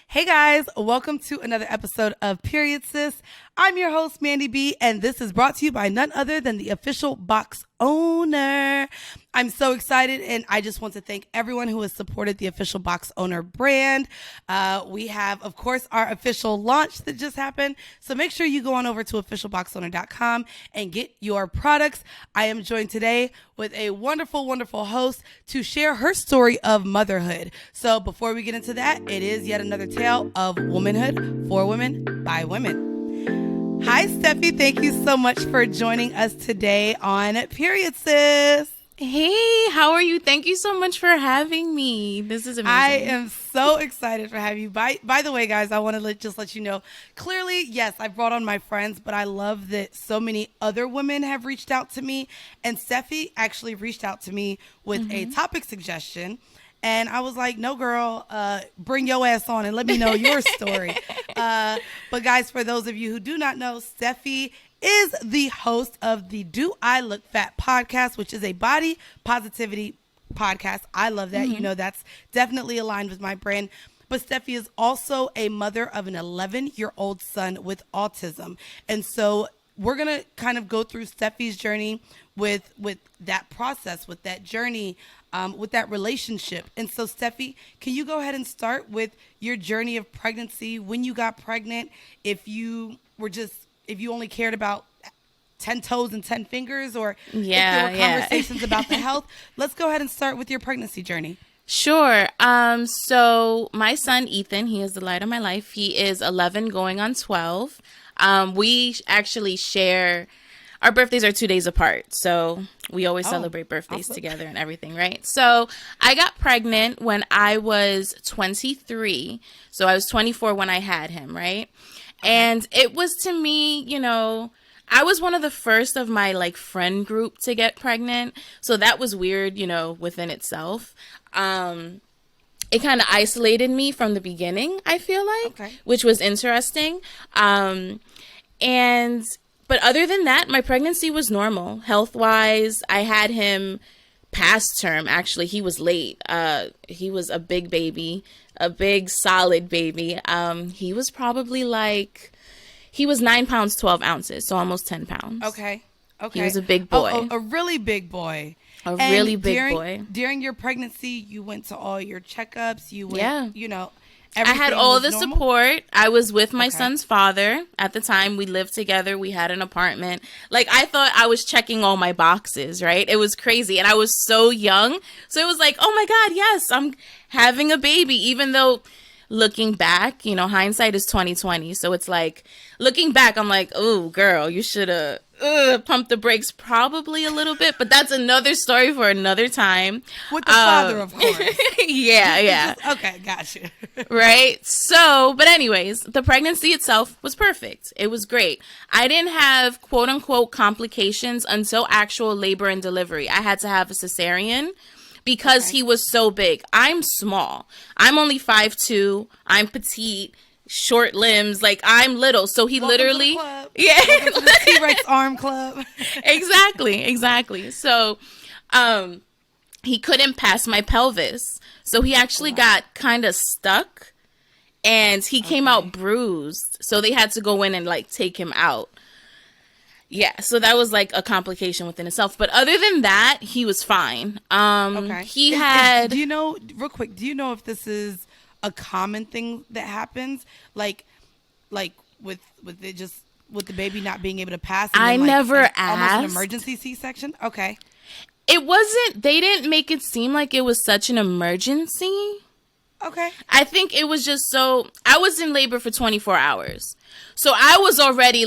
Hey guys, welcome to another episode of Period Sis. I'm your host, Mandy B, and this is brought to you by none other than the official box owner. I'm so excited, and I just want to thank everyone who has supported the official box owner brand. We have, of course, our official launch that just happened, so make sure you go on over to officialboxowner.com and get your products. I am joined today with a wonderful, wonderful host to share her story of motherhood. So before we get into that, it is yet another tale of womanhood for women by women. Hi, Stephy. Thank you so much for joining us today on Period Sis. Hey, how are you? Thank you so much for having me. This is amazing. I am so excited for having you. By the way, guys, I want to just let you know, clearly, yes, I brought on my friends, but I love that so many other women have reached out to me. And Steffi actually reached out to me with a topic suggestion. And I was like, no, girl, bring your ass on and let me know your story. But guys, for those of you who do not know, Steffi is the host of the Do I Look Fat podcast, which is a body positivity podcast. I love that. You know, that's definitely aligned with my brand. But Steffi is also a mother of an 11-year-old son with autism. And so we're going to kind of go through Steffi's journey with that process, with that journey, with that relationship. And so, Steffi, can you go ahead and start with your journey of pregnancy, when you got pregnant, if you only cared about 10 toes and 10 fingers, or if there were conversations about the health? Let's go ahead and start with your pregnancy journey. Sure. So my son, Ethan, he is the light of my life. He is 11 going on 12. We actually share, our birthdays are 2 days apart. So we always celebrate birthdays together and everything, right? So I got pregnant when I was 23. So I was 24 when I had him, right? And it was, to me, you know, I was one of the first of my friend group to get pregnant. So that was weird, you know, within itself. It kind of isolated me from the beginning, I feel like, which was interesting. But other than that, my pregnancy was normal. Health-wise, I had him past term. Actually, he was late. He was a big baby, a big solid baby. He was probably he was 9 pounds, 12 ounces. So almost 10 pounds. Okay. He was a big boy. A really big boy. Really big boy. During your pregnancy, you went to all your checkups. You went, you know, I had all the support. I was with my son's father at the time. We lived together. We had an apartment. I thought I was checking all my boxes, right? It was crazy. And I was so young. So it was like, oh my God, yes, I'm having a baby. Even though looking back, you know, hindsight is 20/20. So it's like, looking back, I'm like, oh girl, you should have pumped the brakes probably a little bit. But that's another story for another time. With the father, of course. Yeah. Okay, gotcha. Right? So, but anyways, the pregnancy itself was perfect. It was great. I didn't have quote unquote complications until actual labor and delivery. I had to have a cesarean because he was so big. I'm small. I'm only 5'2". I'm petite, short limbs. I'm little. So he Welcome literally, to the club. Welcome to the T-Rex arm club. Exactly. So, he couldn't pass my pelvis. So he actually got kind of stuck and he came out bruised. So they had to go in and take him out. Yeah, so that was a complication within itself. But other than that, he was fine. He had... Do you know, real quick, do you know if this is a common thing that happens? With the baby not being able to pass? And I never asked. Almost an emergency C-section? Okay. It wasn't... They didn't make it seem like it was such an emergency. Okay. I think it was just so... I was in labor for 24 hours. So I was already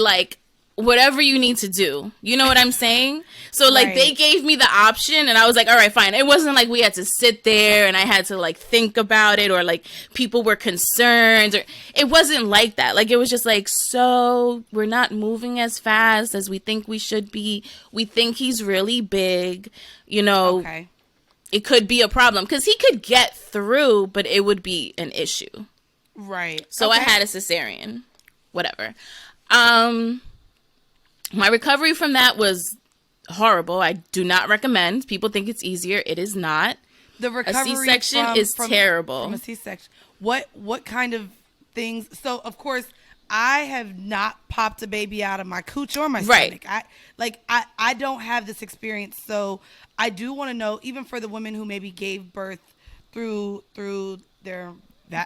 whatever you need to do. You know what I'm saying? So they gave me the option and I was like, all right, fine. It wasn't like we had to sit there and I had to think about it, or people were concerned, or it wasn't like that. It was just so we're not moving as fast as we think we should be. We think he's really big, you know. Okay. It could be a problem because he could get through, but it would be an issue. Right. So I had a cesarean, whatever. My recovery from that was horrible. I do not recommend. People think it's easier. It is not. The recovery a C-section is terrible. From a C-section. What kind of things. So of course, I have not popped a baby out of my cooch or my Right. stomach. I don't have this experience. So I do want to know, even for the women who maybe gave birth through their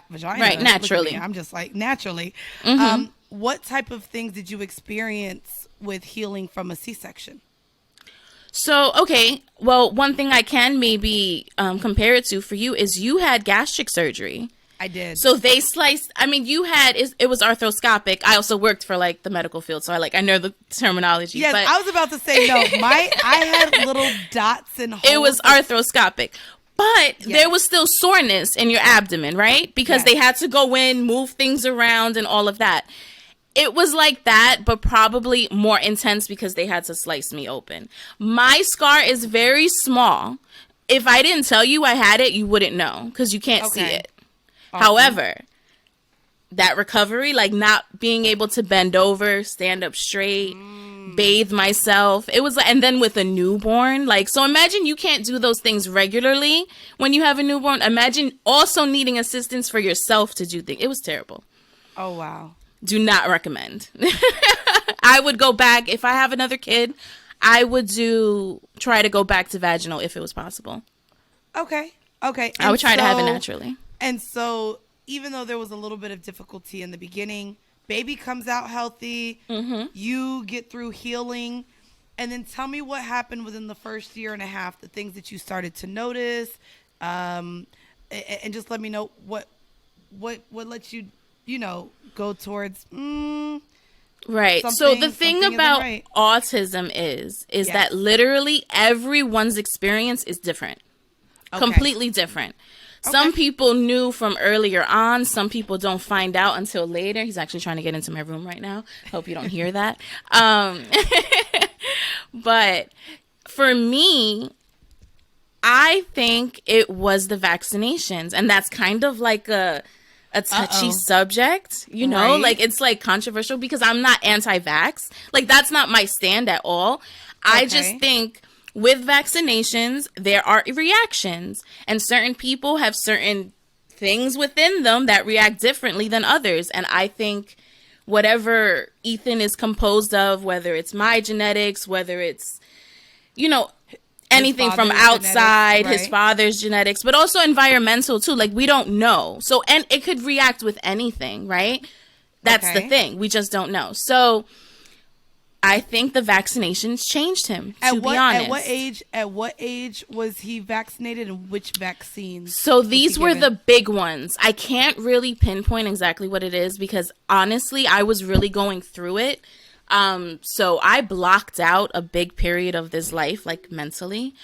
vagina, Right, look at naturally. me, I'm just like naturally. What type of things did you experience with healing from a C-section? So, okay, well, one thing I can maybe compare it to for you is you had gastric surgery. I did. So they sliced, I mean, it was arthroscopic. I also worked for like the medical field, so I know the terminology. Yes, but I was about to say no. I had little dots and holes. it was arthroscopic. But there was still soreness in your abdomen, right? Because they had to go in, move things around and all of that. It was like that, but probably more intense because they had to slice me open. My scar is very small. If I didn't tell you I had it, you wouldn't know because you can't see it. Awesome. However, that recovery, like not being able to bend over, stand up straight, bathe myself, it was like, and then with a newborn, like, so imagine you can't do those things regularly when you have a newborn. Imagine also needing assistance for yourself to do things. It was terrible. Oh, wow. Do not recommend. I would go back if I have another kid. I would try to go back to vaginal if it was possible. Okay. And I would try to have it naturally. And so, even though there was a little bit of difficulty in the beginning, baby comes out healthy. You get through healing, and then tell me what happened within the first year and a half. The things that you started to notice, and just let me know what let you go towards. Right. So the thing about autism is that literally everyone's experience is different. Okay. Completely different. Okay. Some people knew from earlier on. Some people don't find out until later. He's actually trying to get into my room right now. Hope you don't hear that. But for me, I think it was the vaccinations. And that's kind of like a touchy subject, right? Like it's like controversial because I'm not anti-vax. Like that's not my stand at all. Okay. I just think with vaccinations, there are reactions and certain people have certain things within them that react differently than others. And I think whatever Ethan is composed of, whether it's my genetics, whether it's, anything from outside, genetics, right? His father's genetics, but also environmental too. Like we don't know. So, and it could react with anything, right? That's the thing. We just don't know. So I think the vaccinations changed him, to be honest. At what age was he vaccinated and which vaccines? So these were the big ones. I can't really pinpoint exactly what it is because honestly, I was really going through it. So I blocked out a big period of this life, like mentally.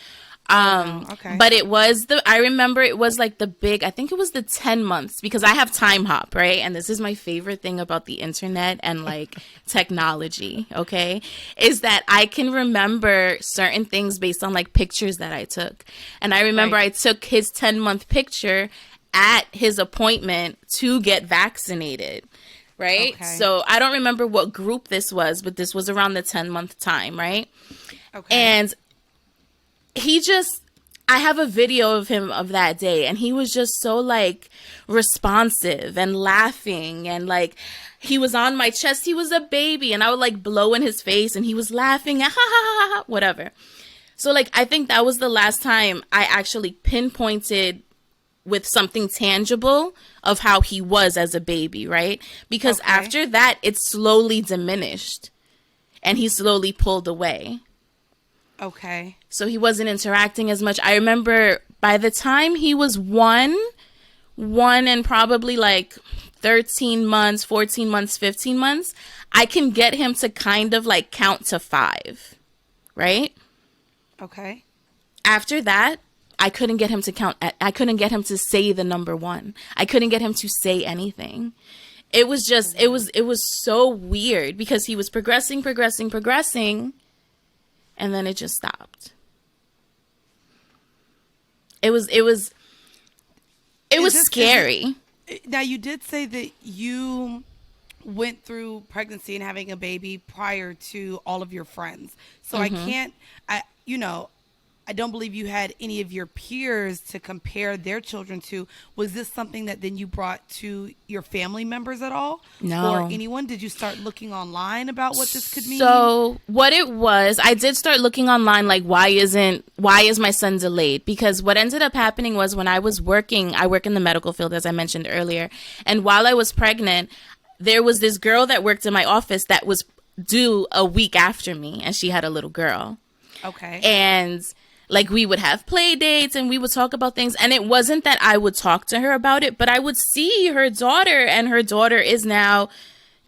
But I remember it was like I think it was the 10 months because I have time hop, right? And this is my favorite thing about the internet and like technology, okay? Is that I can remember certain things based on like pictures that I took. And I remember I took his 10-month picture at his appointment to get vaccinated. Right? Okay. So I don't remember what group this was, but this was around the 10-month time, right? Okay. And I have a video of him of that day, and he was just so like responsive and laughing, and like he was on my chest. He was a baby, and I would like blow in his face, and he was laughing, ha ha ha ha, whatever. So like I think that was the last time I actually pinpointed with something tangible of how he was as a baby, right? Because after that, it slowly diminished and he slowly pulled away. Okay. So he wasn't interacting as much. I remember by the time he was one and probably like 13 months, 14 months, 15 months, I can get him to kind of like count to 5, right? Okay. After that, I couldn't get him to count. I couldn't get him to say the number 1. I couldn't get him to say anything. It was just, it was so weird because he was progressing. And then it just stopped. It was scary. Now you did say that you went through pregnancy and having a baby prior to all of your friends. So I can't, I don't believe you had any of your peers to compare their children to. Was this something that then you brought to your family members at all? No. Or anyone? Did you start looking online about what this could mean? So what it was, I did start looking online, like, why is my son delayed? Because what ended up happening was when I was working, I work in the medical field, as I mentioned earlier. And while I was pregnant, there was this girl that worked in my office that was due a week after me, and she had a little girl. Okay. And like, we would have play dates and we would talk about things. And it wasn't that I would talk to her about it, but I would see her daughter, and her daughter is now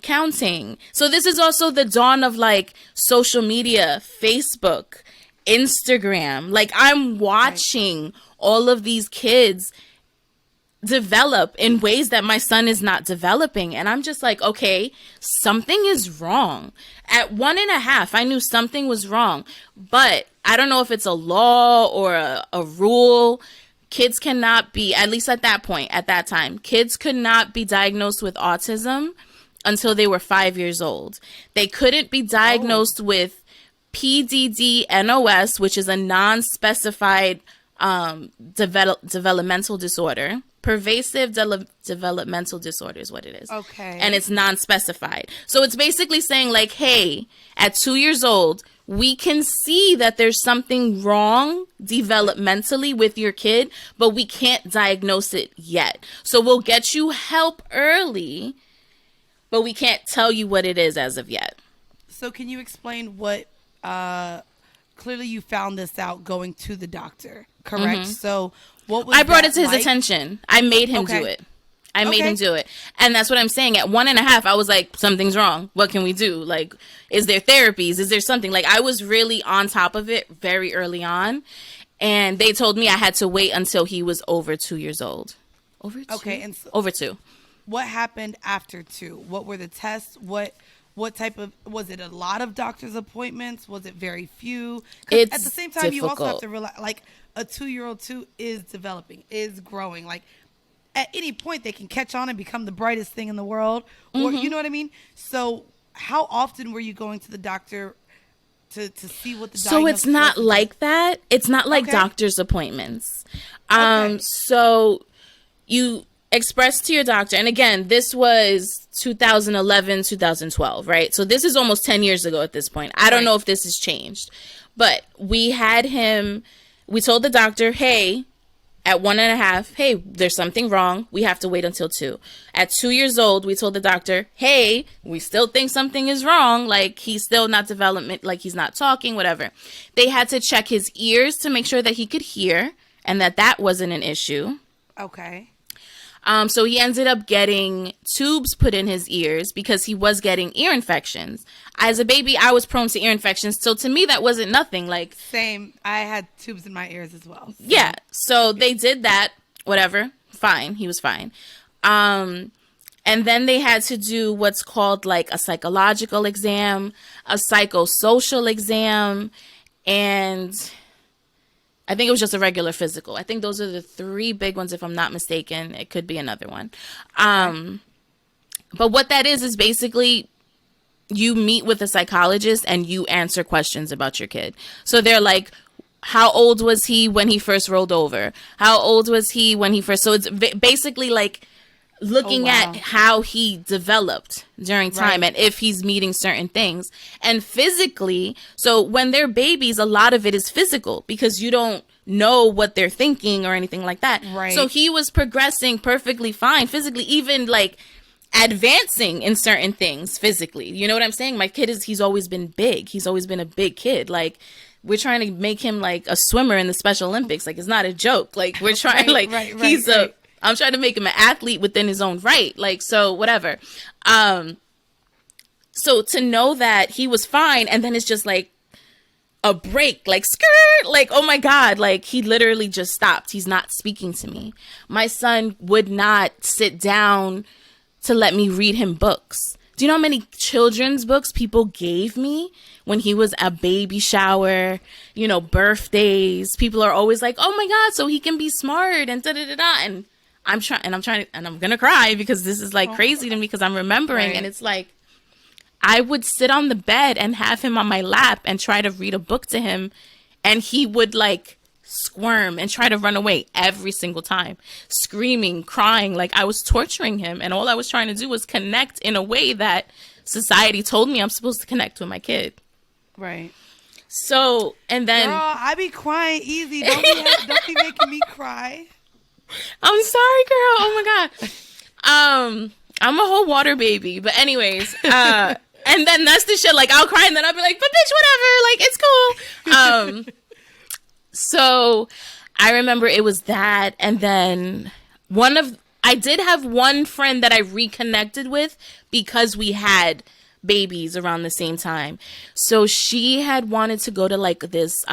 counting. So this is also the dawn of like social media, Facebook, Instagram. Like, I'm watching all of these kids develop in ways that my son is not developing. And I'm just like, okay, something is wrong. At 1.5, I knew something was wrong, but I don't know if it's a law or a rule. Kids cannot be, at least at that point, at that time, kids could not be diagnosed with autism until they were 5 years old. They couldn't be diagnosed with PDD-NOS, which is a non-specified developmental disorder. Pervasive developmental disorder is what it is. Okay. And it's non-specified. So it's basically saying like, hey, at 2 years old, we can see that there's something wrong developmentally with your kid, but we can't diagnose it yet. So we'll get you help early, but we can't tell you what it is as of yet. So can you explain what, clearly you found this out going to the doctor, correct? Mm-hmm. So what was I brought it to like? his attention. I made him do it. I made him do it. And that's what I'm saying. At 1.5, I was like, something's wrong. What can we do? Like, is there therapies? Is there something? Like, I was really on top of it very early on. And they told me I had to wait until he was over 2 years old. Over 2? Okay. And so over 2. What happened after 2? What were the tests? What type of, was it a lot of doctor's appointments? Was it very few? It's at the same time, you also have difficult. to realize, like, a 2-year-old too is developing, is growing. Like, at any point, they can catch on and become the brightest thing in the world. Or, you know what I mean? So how often were you going to the doctor to see what the diagnosis was? So it's not like that. It's not like doctor's appointments. So you express to your doctor, and again, this was 2011, 2012, right? So this is almost 10 years ago at this point. I don't know if this has changed, but we had him, we told the doctor, hey, at 1.5, hey, there's something wrong. We have to wait until 2. At 2 years old, we told the doctor, hey, we still think something is wrong. Like, he's still not development, like he's not talking, whatever. They had to check his ears to make sure that he could hear and that wasn't an issue. Okay. So he ended up getting tubes put in his ears because he was getting ear infections. As a baby, I was prone to ear infections. So to me, that wasn't nothing. Like, same. I had tubes in my ears as well. So. Yeah. So they did that. Whatever. Fine. He was fine. And then they had to do what's called like a psychological exam, a psychosocial exam, and I think it was just a regular physical. I think those are the 3 big ones, if I'm not mistaken. It could be another one. But what that is basically you meet with a psychologist and you answer questions about your kid. So they're like, how old was he when he first rolled over? How old was he when he first... So it's basically like looking at how he developed during time and if he's meeting certain things. And physically, so when they're babies, a lot of it is physical because you don't know what they're thinking or anything like that. Right. So he was progressing perfectly fine physically, even like advancing in certain things physically. You know what I'm saying? My kid he's always been big. He's always been a big kid. Like, we're trying to make him like a swimmer in the Special Olympics. Like, it's not a joke. Like, we're trying I'm trying to make him an athlete within his own right. Like, so whatever. So to know that he was fine and then it's just like a break, like skirt, like, oh my God, like he literally just stopped. He's not speaking to me. My son would not sit down to let me read him books. Do you know how many children's books people gave me when he was a baby shower, you know, birthdays? People are always like, oh my God, so he can be smart and da-da-da-da. And I'm going to cry because this is like crazy to me because I'm remembering. And it's like, I would sit on the bed and have him on my lap and try to read a book to him. and he would like squirm and try to run away every single time, screaming, crying, like I was torturing him. And all I was trying to do was connect in a way that society told me I'm supposed to connect with my kid. Right. So, and then... Girl, I be crying easy. Don't be making me cry. I'm sorry, girl. Oh my God. I'm a whole water baby. But anyways, and then that's the shit. Like, I'll cry and then I'll be like, but bitch, whatever. Like, it's cool. So I remember it was that. And then I did have one friend that I reconnected with because we had babies around the same time. So she had wanted to go to like this,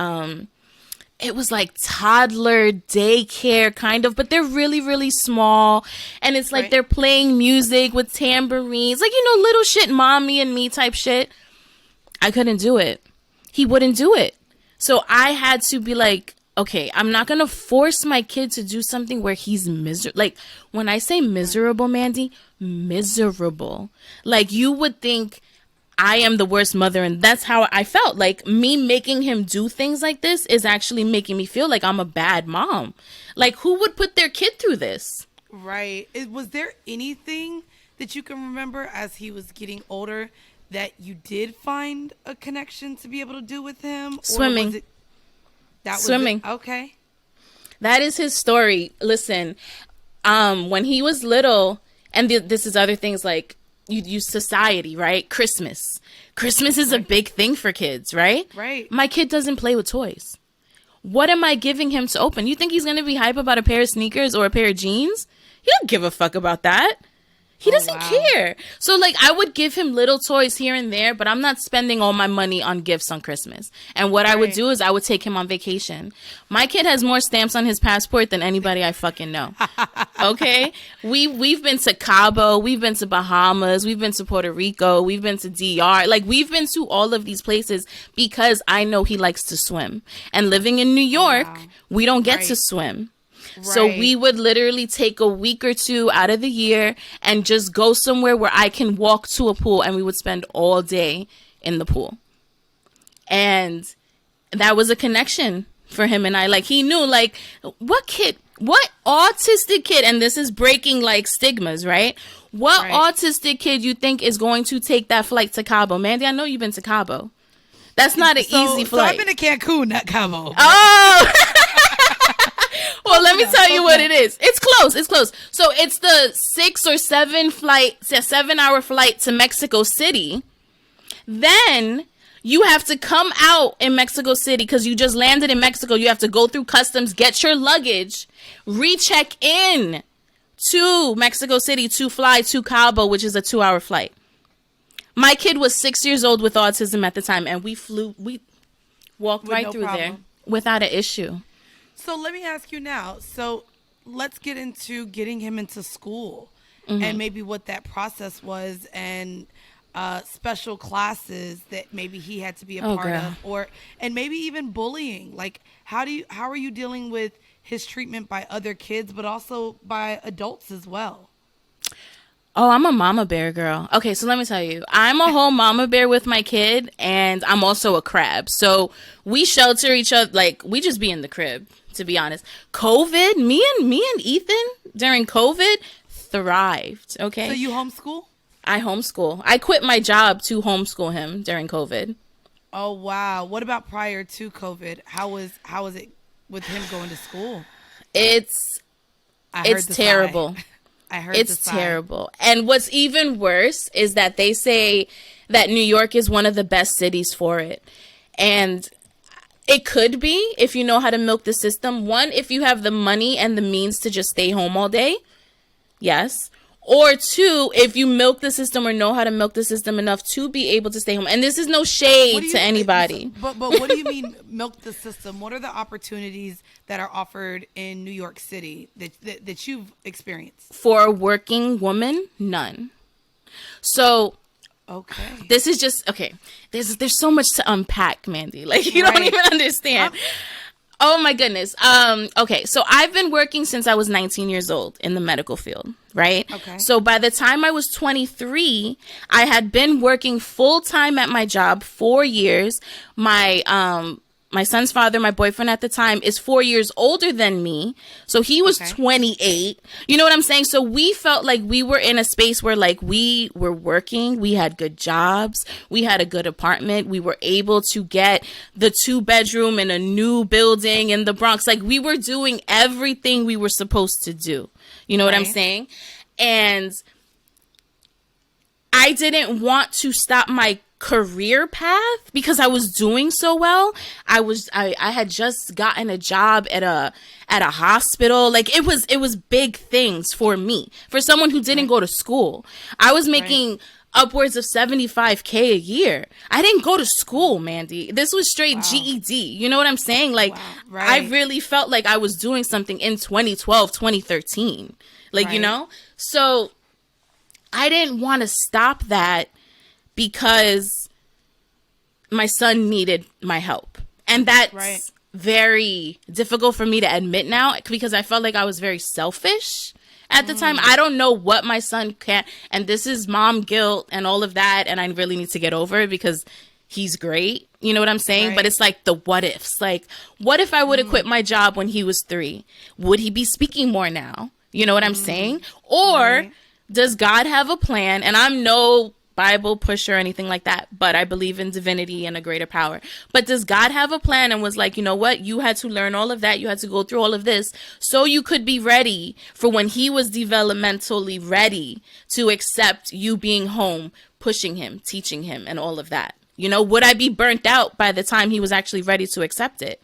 it was like toddler daycare kind of, but they're really, really small. And it's like they're playing music with tambourines, like, little shit, mommy and me type shit. I couldn't do it. He wouldn't do it. So I had to be like, okay, I'm not going to force my kid to do something where he's miserable. Like, when I say miserable, Mandy, miserable. Like, you would think I am the worst mother, and that's how I felt. Like, me making him do things like this is actually making me feel like I'm a bad mom. Like, who would put their kid through this? Right. Was there anything that you can remember as he was getting older that you did find a connection to be able to do with him? Swimming. Or was it, Swimming. Okay. That is his story. Listen, when he was little, and this is other things like, you use society, right? Christmas is a big thing for kids, right? Right. My kid doesn't play with toys. What am I giving him to open? You think he's going to be hype about a pair of sneakers or a pair of jeans? He don't give a fuck about that. He doesn't care. So, like, I would give him little toys here and there, but I'm not spending all my money on gifts on Christmas. And what I would do is I would take him on vacation. My kid has more stamps on his passport than anybody I fucking know. Okay? We've been to Cabo. We've been to Bahamas. We've been to Puerto Rico. We've been to DR. Like, we've been to all of these places because I know he likes to swim. And living in New York, we don't get to swim. Right. So we would literally take a week or two out of the year and just go somewhere where I can walk to a pool, and we would spend all day in the pool. And that was a connection for him and I. Like, he knew, like, what autistic kid, and this is breaking like stigmas, right? What autistic kid you think is going to take that flight to Cabo? Mandy, I know you've been to Cabo. That's not an easy flight. So I've been to Cancun, not Cabo. Oh! Well, let me tell you what it is. It's close. So it's the 6 or 7 7-hour flight to Mexico City. Then you have to come out in Mexico City because you just landed in Mexico. You have to go through customs, get your luggage, recheck in to Mexico City to fly to Cabo, which is a 2-hour flight. My kid was 6 years old with autism at the time, and we walked right through there without an issue. So let me ask you now. So let's get into getting him into school and maybe what that process was, and special classes that maybe he had to be a part of, and maybe even bullying. Like, how are you dealing with his treatment by other kids, but also by adults as well? Oh, I'm a mama bear girl. Okay, so let me tell you. I'm a whole mama bear with my kid, and I'm also a crab. So we shelter each other. Like, we just be in the crib, to be honest. COVID, me and Ethan during COVID thrived, okay? So you homeschool? I homeschool. I quit my job to homeschool him during COVID. Oh, wow. What about prior to COVID? How was it with him going to school? It's terrible. I heard it's terrible. And what's even worse is that they say that New York is one of the best cities for it. And it could be if you know how to milk the system. One, if you have the money and the means to just stay home all day. Yes. Or two, if you milk the system or know how to milk the system enough to be able to stay home. And this is no shade to anybody. But what do you mean milk the system? What are the opportunities that are offered in New York City that you've experienced? For a working woman, none. So this is just, there's so much to unpack, Mandy. Like, you don't even understand. Oh my goodness. Okay. So I've been working since I was 19 years old in the medical field, right? Okay. So by the time I was 23, I had been working full time at my job 4 years. My my son's father, my boyfriend at the time, is 4 years older than me. So he was 28. You know what I'm saying? So we felt like we were in a space where like we were working. We had good jobs. We had a good apartment. We were able to get the 2-bedroom in a new building in the Bronx. Like we were doing everything we were supposed to do. You know what I'm saying? And I didn't want to stop my career path because I was doing so well. I had just gotten a job at a hospital. Like it was big things for me. For someone who didn't go to school. I was making upwards of $75K a year. I didn't go to school, Mandy. This was straight GED. You know what I'm saying? Like I really felt like I was doing something in 2012, 2013. Like, you know? So I didn't want to stop that because my son needed my help. And that's very difficult for me to admit now because I felt like I was very selfish at the time. I don't know what my son can, and this is mom guilt and all of that, and I really need to get over it because he's great. You know what I'm saying? But it's like the what ifs. Like, what if I would have quit my job when he was 3? Would he be speaking more now? You know what I'm saying? Or does God have a plan? And I'm no Bible pusher or anything like that, but I believe in divinity and a greater power. But does God have a plan and was like, you know what? You had to learn all of that. You had to go through all of this so you could be ready for when he was developmentally ready to accept you being home, pushing him, teaching him, and all of that. You know, would I be burnt out by the time he was actually ready to accept it?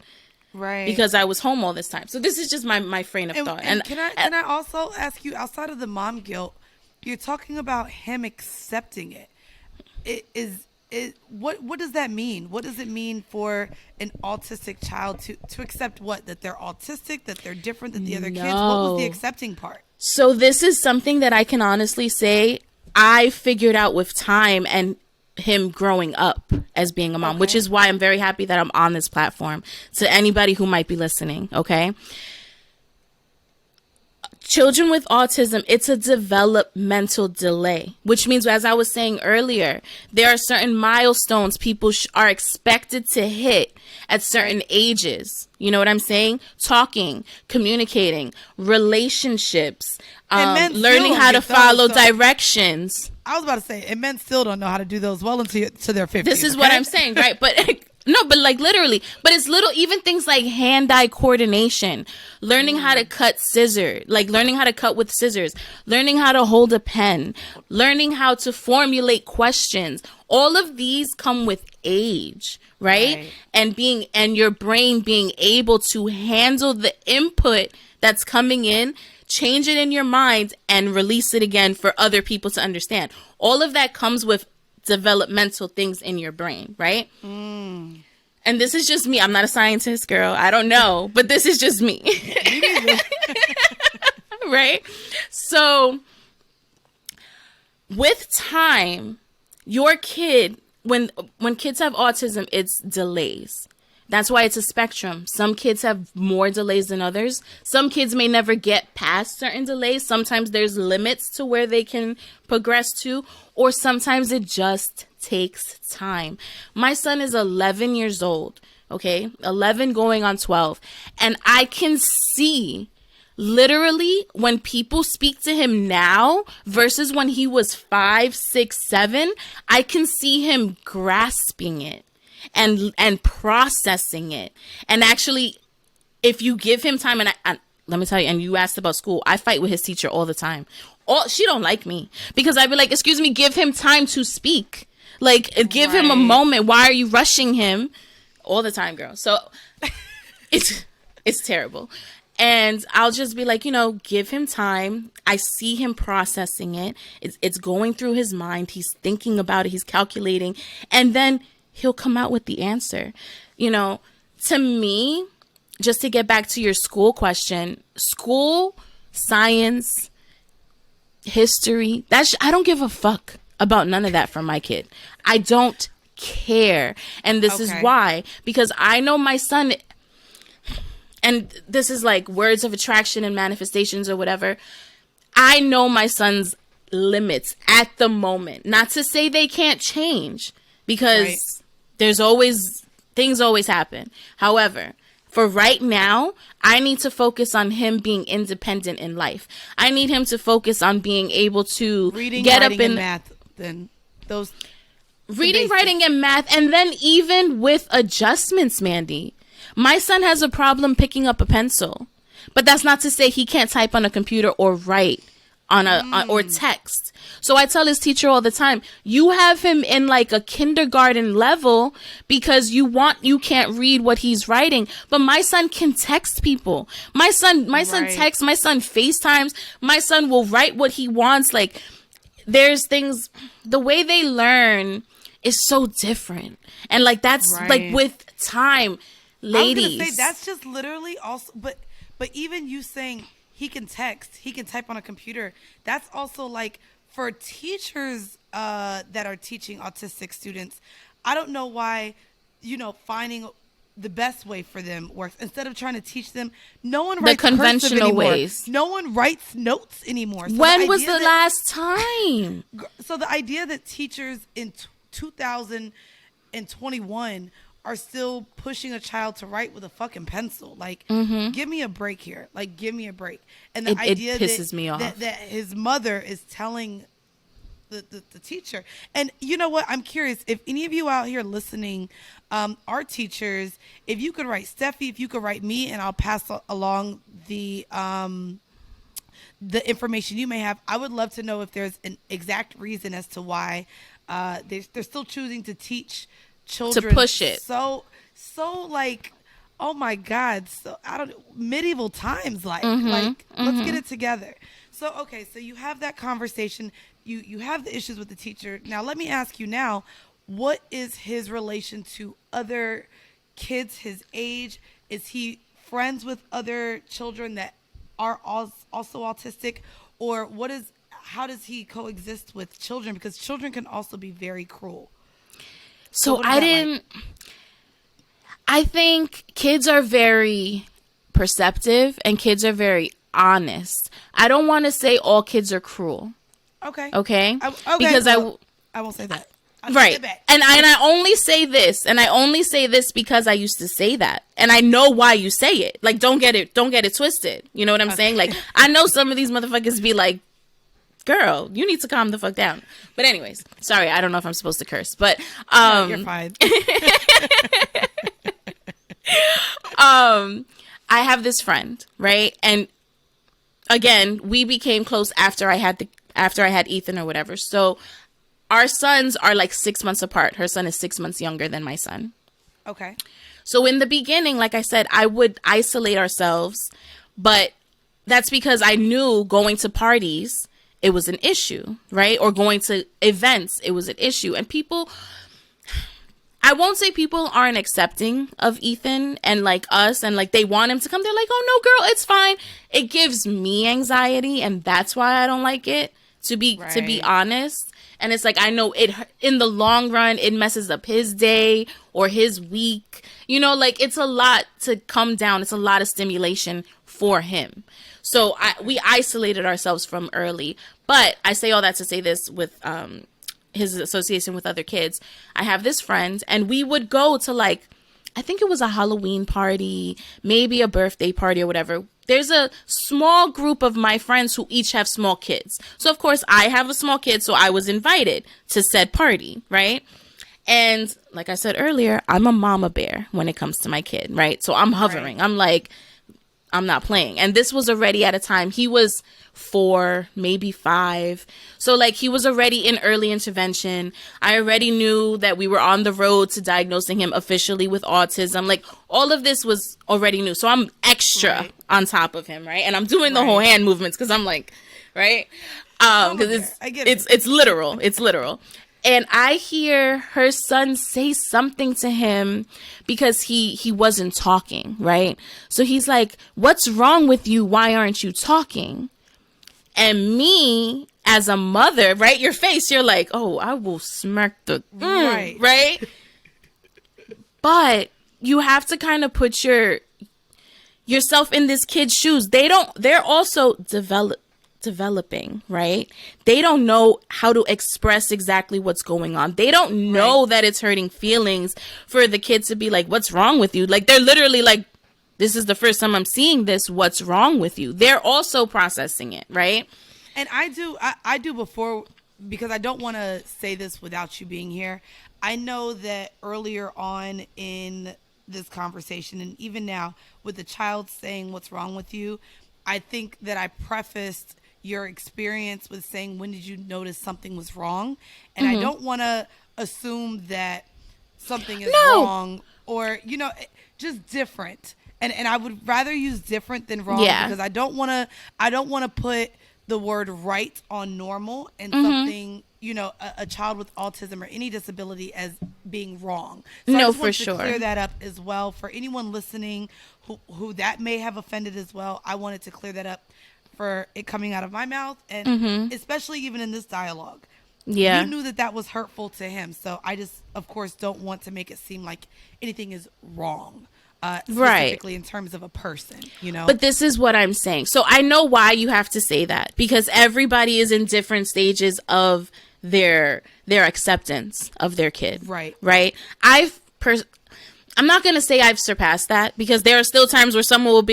Right. Because I was home all this time. So this is just my train of thought. And can I also ask you, outside of the mom guilt, you're talking about him accepting it. What does that mean? What does it mean for an autistic child to accept what? That they're autistic, that they're different than the other kids? What was the accepting part? So this is something that I can honestly say I figured out with time and him growing up as being a mom, which is why I'm very happy that I'm on this platform to anybody who might be listening. Okay. Children with autism, it's a developmental delay, which means, as I was saying earlier, there are certain milestones people are expected to hit at certain ages. You know what I'm saying? Talking, communicating, relationships, learning how to follow directions. I was about to say, and men still don't know how to do those well until their 50s. This is what I'm saying, right? But no, but like literally, but it's little, even things like hand-eye coordination, learning how to cut scissors, like learning how to cut with scissors, learning how to hold a pen, learning how to formulate questions. All of these come with age, right? And your brain being able to handle the input that's coming in, change it in your mind, and release it again for other people to understand. All of that comes with developmental things in your brain, right? And this is just me. I'm not a scientist, girl. I don't know, but this is just me. Right? So with time, your kid, when kids have autism, it's delays. That's why it's a spectrum. Some kids have more delays than others. Some kids may never get past certain delays. Sometimes there's limits to where they can progress to, or sometimes it just takes time. My son is 11 years old, okay? 11 going on 12. And I can see literally when people speak to him now versus when he was 5, 6, 7, I can see him grasping it and processing it. And actually, if you give him time, and let me tell you, and you asked about school, I fight with his teacher all the time. She don't like me because I'd be like, excuse me, give him time to speak. Like, give him a moment. Why are you rushing him? All the time, girl. So it's terrible. And I'll just be like, give him time. I see him processing it. It's going through his mind. He's thinking about it. He's calculating. And then he'll come out with the answer. To me, just to get back to your school question, school, science, history, I don't give a fuck about none of that for my kid. I don't care. And this is why, because I know my son, and this is like words of attraction and manifestations or whatever. I know my son's limits at the moment. Not to say they can't change, because there's always Things always happen. However, for right now, I need to focus on him being independent in life. I need him to focus on being able to reading, get writing, up in and math. Then those reading, writing, and math, and then even with adjustments, Mandy. My son has a problem picking up a pencil, but that's not to say he can't type on a computer or write or text. So I tell his teacher all the time, you have him in like a kindergarten level because you can't read what he's writing. But my son can text people. My son texts, my son FaceTimes, my son will write what he wants. Like, there's things, the way they learn is so different. And like, that's like with time, ladies. I was gonna say, that's just literally also, but even you saying he can text, he can type on a computer, that's also like, for teachers that are teaching autistic students, I don't know why, finding the best way for them works. Instead of trying to teach them, no one writes the conventional ways. No one writes notes anymore. So when was the last time? So the idea that teachers in 2021 are still pushing a child to write with a fucking pencil. Like, give me a break here. Like, give me a break. And the idea it pisses me off. That his mother is telling the teacher. And you know what? I'm curious if any of you out here listening are teachers. If you could write Steffi, if you could write me, and I'll pass along the information you may have. I would love to know if there's an exact reason as to why they're still choosing to teach children to push it so like, oh my God, so I don't medieval times, let's get it together. So okay, so you have that conversation, you have the issues with the teacher. Now let me ask you now, what is his relation to other kids his age? Is he friends with other children that are also autistic, or how does he coexist with children, because children can also be very cruel? So I think kids are very perceptive and kids are very honest. I don't want to say all kids are cruel. Okay. Because I won't say that. Right. And I only say this because I used to say that. And I know why you say it. Like, don't get it twisted. You know what I'm saying? Like, I know some of these motherfuckers be like, girl, you need to calm the fuck down. But anyways, sorry, I don't know if I'm supposed to curse, but no, you're fine. I have this friend, right? And again, we became close after I had Ethan or whatever. So our sons are like 6 months apart. Her son is 6 months younger than my son. Okay. So in the beginning, like I said, I would isolate ourselves, but that's because I knew going to parties, it was an issue, right? Or going to events, it was an issue. And people, I won't say people aren't accepting of Ethan and like us and like they want him to come. They're like, oh no, girl, it's fine. It gives me anxiety, and that's why I don't like it, to be honest. And it's like, I know it in the long run, it messes up his day or his week. You know, like, it's a lot to come down. It's a lot of stimulation for him. So we isolated ourselves from early. But I say all that to say this with his association with other kids. I have this friend, and we would go to, like, I think it was a Halloween party, maybe a birthday party or whatever. There's a small group of my friends who each have small kids. So, of course, I have a small kid, so I was invited to said party, right? And like I said earlier, I'm a mama bear when it comes to my kid, right? So I'm hovering. Right. I'm like, I'm not playing. And this was already at a time, he was 4, maybe 5. So like, he was already in early intervention. I already knew that we were on the road to diagnosing him officially with autism. Like, all of this was already new. So I'm extra on top of him, right? And I'm doing the whole hand movements because I'm like, right? Because it's literal. It's literal. And I hear her son say something to him because he wasn't talking, right? So he's like, what's wrong with you? Why aren't you talking? And me, as a mother, right? Your face, you're like, oh, I will smack the... right? But you have to kind of put yourself in this kid's shoes. They're also developmentally developing, right? They don't know how to express exactly what's going on. They don't know that it's hurting feelings for the kids to be like, what's wrong with you? Like, they're literally like, this is the first time I'm seeing this. What's wrong with you? They're also processing it, right? And I do before, because I don't want to say this without you being here. I know that earlier on in this conversation, and even now with the child saying what's wrong with you, I think that I prefaced your experience with saying, when did you notice something was wrong? And I don't want to assume that something is wrong, or, you know, just different. And I would rather use different than wrong, because I don't want to put the word right on normal and something, you know, a child with autism or any disability as being wrong. So I just want to clear that up as well for anyone listening who that may have offended as well. I wanted to clear that up for it coming out of my mouth, and especially even in this dialogue. Yeah, you knew that was hurtful to him, so I just, of course, don't want to make it seem like anything is wrong. Specifically in terms of a person, you know. But this is what I'm saying. So I know why you have to say that, because everybody is in different stages of their acceptance of their kid. Right. I'm not going to say I've surpassed that, because there are still times where someone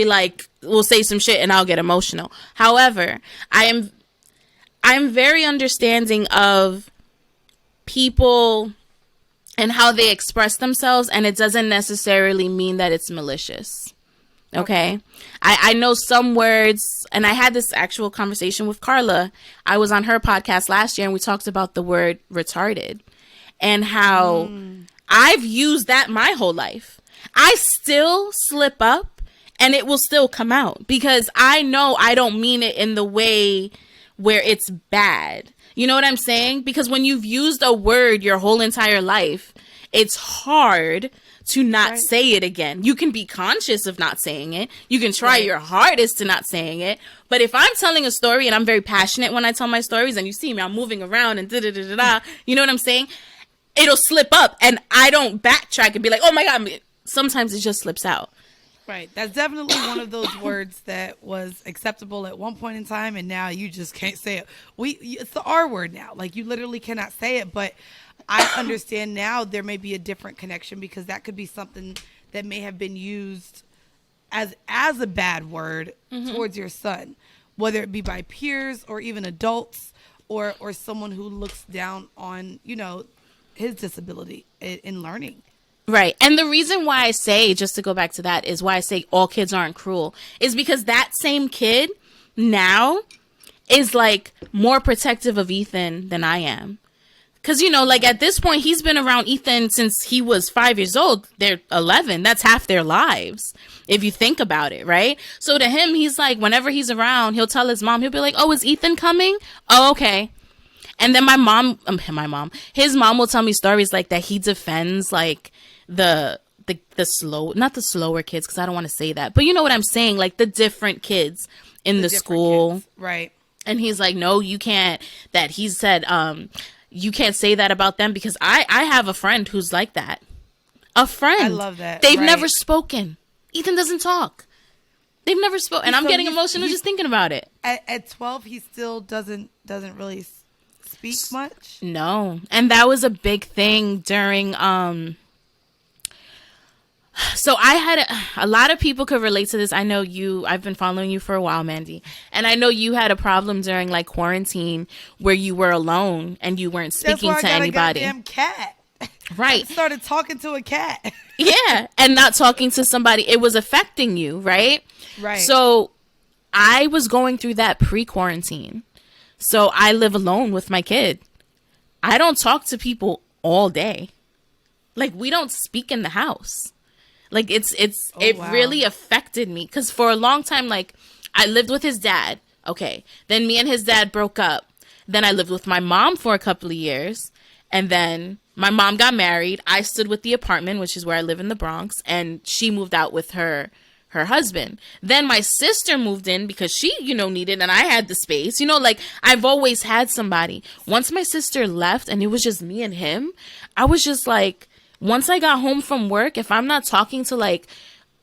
will say some shit and I'll get emotional. However, I'm very understanding of people and how they express themselves, and it doesn't necessarily mean that it's malicious. Okay. I know some words, and I had this actual conversation with Carla. I was on her podcast last year, and we talked about the word retarded and how I've used that my whole life. I still slip up and it will still come out, because I know I don't mean it in the way where it's bad. You know what I'm saying? Because when you've used a word your whole entire life, it's hard to not say it again. You can be conscious of not saying it. You can try your hardest to not saying it. But if I'm telling a story, and I'm very passionate when I tell my stories, and you see me, I'm moving around and da-da-da-da-da, you know what I'm saying? It'll slip up, and I don't backtrack and be like, oh my God. Sometimes it just slips out. Right. That's definitely one of those words that was acceptable at one point in time, and now you just can't say it. It's the R word now. Like, you literally cannot say it. But I understand now there may be a different connection, because that could be something that may have been used as a bad word towards your son, whether it be by peers or even adults, or someone who looks down on, you know, his disability in learning. Right. And the reason why I say, just to go back to that, is why I say all kids aren't cruel, is because that same kid now is like more protective of Ethan than I am. Because, you know, like at this point, he's been around Ethan since he was 5 years old. They're 11. That's half their lives, if you think about it, right? So to him, he's like, whenever he's around, he'll tell his mom, he'll be like, oh, is Ethan coming? Oh, okay. And then his mom will tell me stories like that. He defends like the slow, not the slower kids, because I don't want to say that, but you know what I'm saying, like the different kids in the school, kids. Right? And he's like, no, you can't. That he said, you can't say that about them, because I have a friend who's like that. A friend. I love that. They've never spoken. Ethan doesn't talk. They've never spoken, and I'm getting emotional just thinking about it. At 12, he still doesn't really speak much. No, and that was a big thing during So I had a lot of people could relate to this. I know I've been following you for a while, Mandy. And I know you had a problem during like quarantine where you were alone and you weren't speaking to anybody. That's why I got a goddamn cat. Right. I started talking to a cat. Yeah. And not talking to somebody. It was affecting you, right? Right. So I was going through that pre-quarantine. So I live alone with my kid. I don't talk to people all day. Like, we don't speak in the house. Like, it really affected me, because for a long time, like, I lived with his dad. Okay. Then me and his dad broke up. Then I lived with my mom for a couple of years. And then my mom got married. I stood with the apartment, which is where I live in the Bronx. And she moved out with her husband. Then my sister moved in because she, needed, and I had the space. Like, I've always had somebody. Once my sister left and it was just me and him, I was just like, once I got home from work, if I'm not talking to like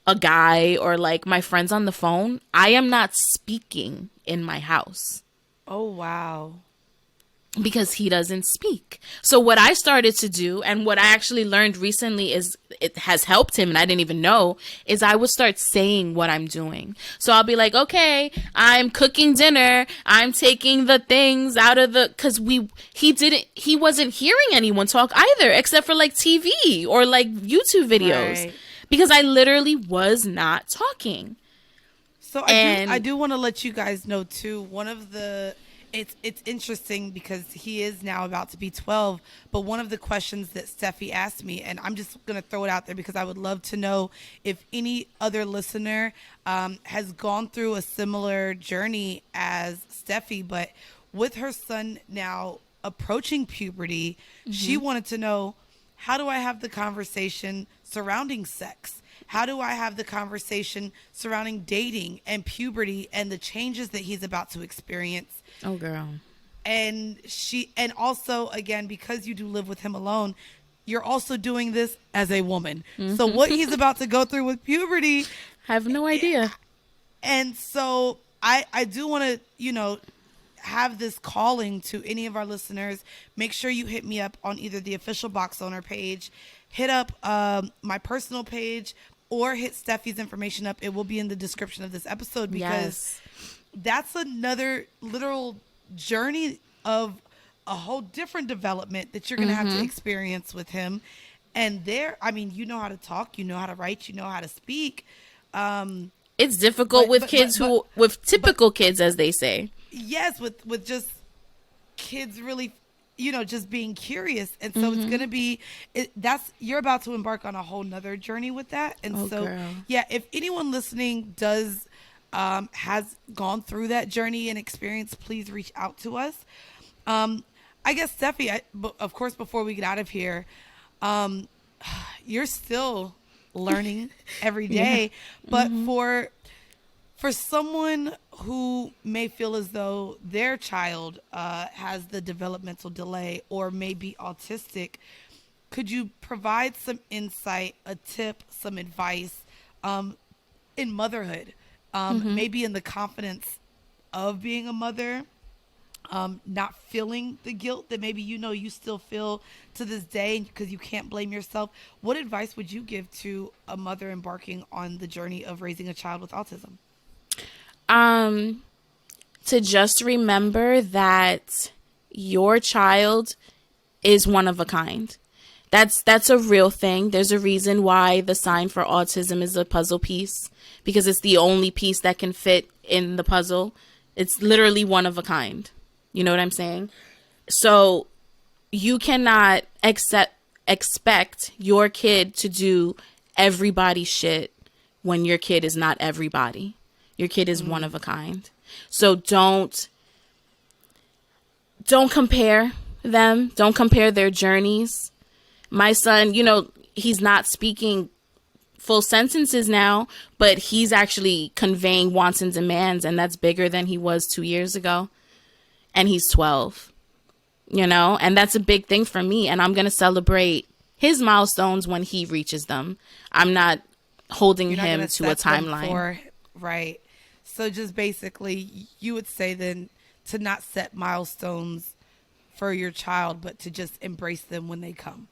a guy or like my friends on the phone, I am not speaking in my house. Oh, wow. because he doesn't speak. So what I started to do, and what I actually learned recently is it has helped him and I didn't even know, is I would start saying what I'm doing. So I'll be like, okay, I'm cooking dinner. I'm taking the things out of the, cause he wasn't hearing anyone talk either, except for like TV or like YouTube videos, Right. because I literally was not talking. So I And do want to let you guys know too. One of the it's interesting because he is now about to be 12, but one of the questions that Steffi asked me, and I'm just going to throw it out there because I would love to know if any other listener has gone through a similar journey as Steffi, but with her son now approaching puberty, she wanted to know, how do I have the conversation surrounding sex? How do I have the conversation surrounding dating and puberty and the changes that he's about to experience? oh girl. And also, again, because you do live with him alone, you're also doing this as a woman. So what he's about to go through with puberty, I have no idea. and so I do want to, have this calling to any of our listeners. Make sure you hit me up on either the official box owner page, hit up my personal page, or hit Steffi's information up. It will be in the description of this episode, because that's another literal journey of a whole different development that you're going to have to experience with him. And you know how to talk, you know how to write, you know how to speak. It's difficult with kids with typical kids, as they say. Yes, with just kids really, just being curious. And so it's going to be, you're about to embark on a whole nother journey with that. And girl. Yeah, if anyone listening has gone through that journey and experience, please reach out to us. I guess, Steffi, of course, before we get out of here, you're still learning every day, but for someone who may feel as though their child has the developmental delay or may be autistic, could you provide some insight, a tip, some advice in motherhood? Maybe in the confidence of being a mother, not feeling the guilt that maybe you still feel to this day because you can't blame yourself. What advice would you give to a mother embarking on the journey of raising a child with autism? To just remember that your child is one of a kind. That's a real thing. There's a reason why the sign for autism is a puzzle piece, because it's the only piece that can fit in the puzzle. It's literally one of a kind. You know what I'm saying? So you cannot expect your kid to do everybody's shit when your kid is not everybody. Your kid is one of a kind. So don't compare them. Don't compare their journeys. My son, he's not speaking full sentences now, but he's actually conveying wants and demands, and that's bigger than he was 2 years ago. And he's 12, and that's a big thing for me. And I'm going to celebrate his milestones when he reaches them. I'm not holding him to a timeline. Right. So just basically, you would say then to not set milestones for your child, but to just embrace them when they come.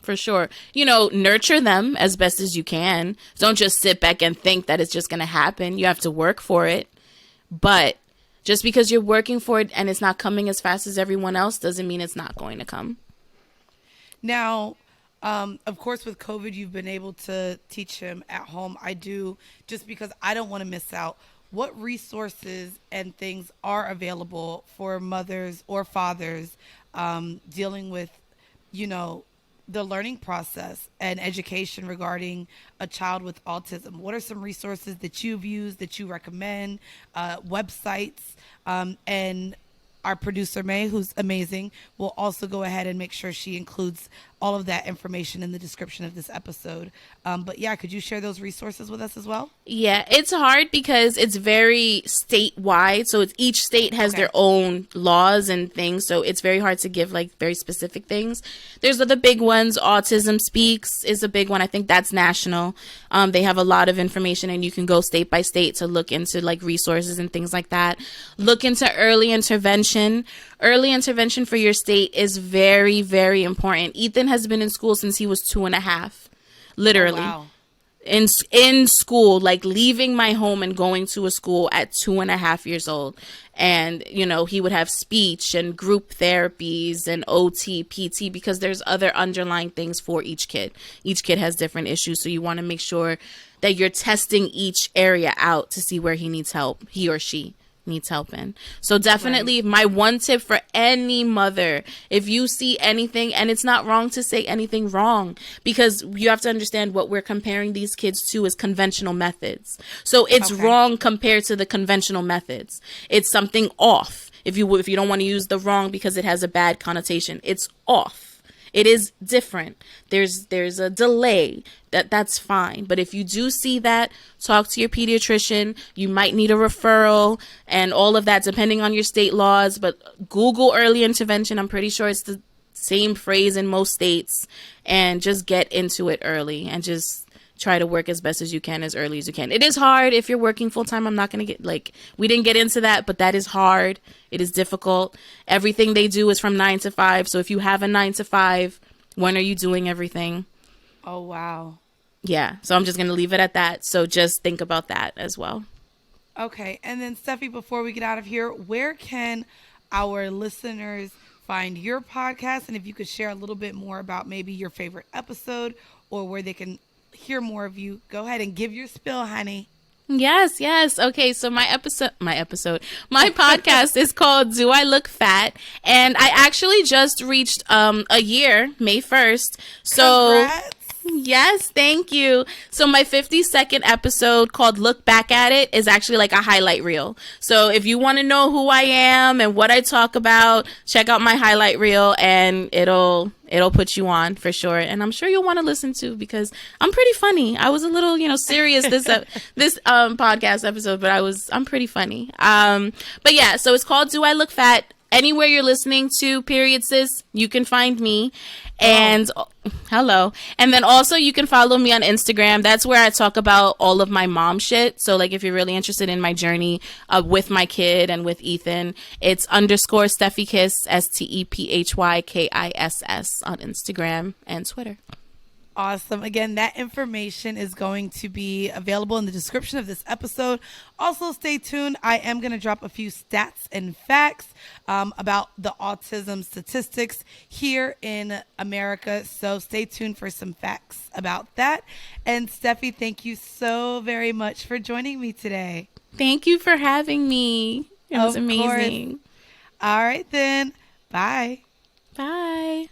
For sure. Nurture them as best as you can. Don't just sit back and think that it's just going to happen. You have to work for it. But just because you're working for it and it's not coming as fast as everyone else doesn't mean it's not going to come. Now, of course, with COVID, you've been able to teach him at home. I do, just because I don't want to miss out. What resources and things are available for mothers or fathers dealing with, the learning process and education regarding a child with autism? What are some resources that you've used that you recommend, websites, and our producer, May, who's amazing, will also go ahead and make sure she includes all of that information in the description of this episode. But yeah, could you share those resources with us as well? Yeah, it's hard because it's very statewide. So it's, each state has their own laws and things. So it's very hard to give like very specific things. There's other big ones. Autism Speaks is a big one. I think that's national. They have a lot of information, and you can go state by state to look into like resources and things like that. Look into early intervention. Early intervention for your state is very, very important. Ethan has been in school since he was 2.5, literally. Oh, wow. In school, like leaving my home and going to a school at 2.5 years old. And, you know, he would have speech and group therapies and OT, PT, because there's other underlying things for each kid. Each kid has different issues. So you want to make sure that you're testing each area out to see where he needs help, he or she needs help in. So definitely my one tip for any mother, if you see anything, and it's not wrong to say anything wrong, because you have to understand what we're comparing these kids to is conventional methods. So it's wrong compared to the conventional methods. It's something off. If you don't want to use the wrong because it has a bad connotation, it's off. It is different. There's a delay. That's fine. But if you do see that, talk to your pediatrician. You might need a referral and all of that, depending on your state laws. But Google early intervention. I'm pretty sure it's the same phrase in most states. And just get into it early and just try to work as best as you can, as early as you can. It is hard if you're working full time. I'm not going to get we didn't get into that, but that is hard. It is difficult. Everything they do is from 9 to 5. So if you have a 9 to 5, when are you doing everything? Oh, wow. Yeah. So I'm just going to leave it at that. So just think about that as well. Okay. And then Steffi, before we get out of here, where can our listeners find your podcast? And if you could share a little bit more about maybe your favorite episode or where they can hear more of you, go ahead and give your spill, honey. Yes. Okay, so my podcast is called Do I Look Fat? And I actually just reached a year, May 1st. So Congrats. Yes, thank you. So my 52nd episode called Look Back at It is actually like a highlight reel. So if you want to know who I am and what I talk about, check out my highlight reel and it'll put you on for sure. And I'm sure you'll want to listen to because I'm pretty funny. I was a little, serious this podcast episode, but I'm pretty funny. But yeah, so it's called Do I Look Fat? Anywhere you're listening to Period Sis, you can find me. And hello. And then also you can follow me on Instagram. That's where I talk about all of my mom shit. So like if you're really interested in my journey with my kid and with Ethan, it's _StephyKiss, StephyKiss on Instagram and Twitter. Awesome. Again, that information is going to be available in the description of this episode. Also, stay tuned. I am going to drop a few stats and facts about the autism statistics here in America. So stay tuned for some facts about that. And Steffi, thank you so very much for joining me today. Thank you for having me. It was amazing. Course. All right, then. Bye. Bye.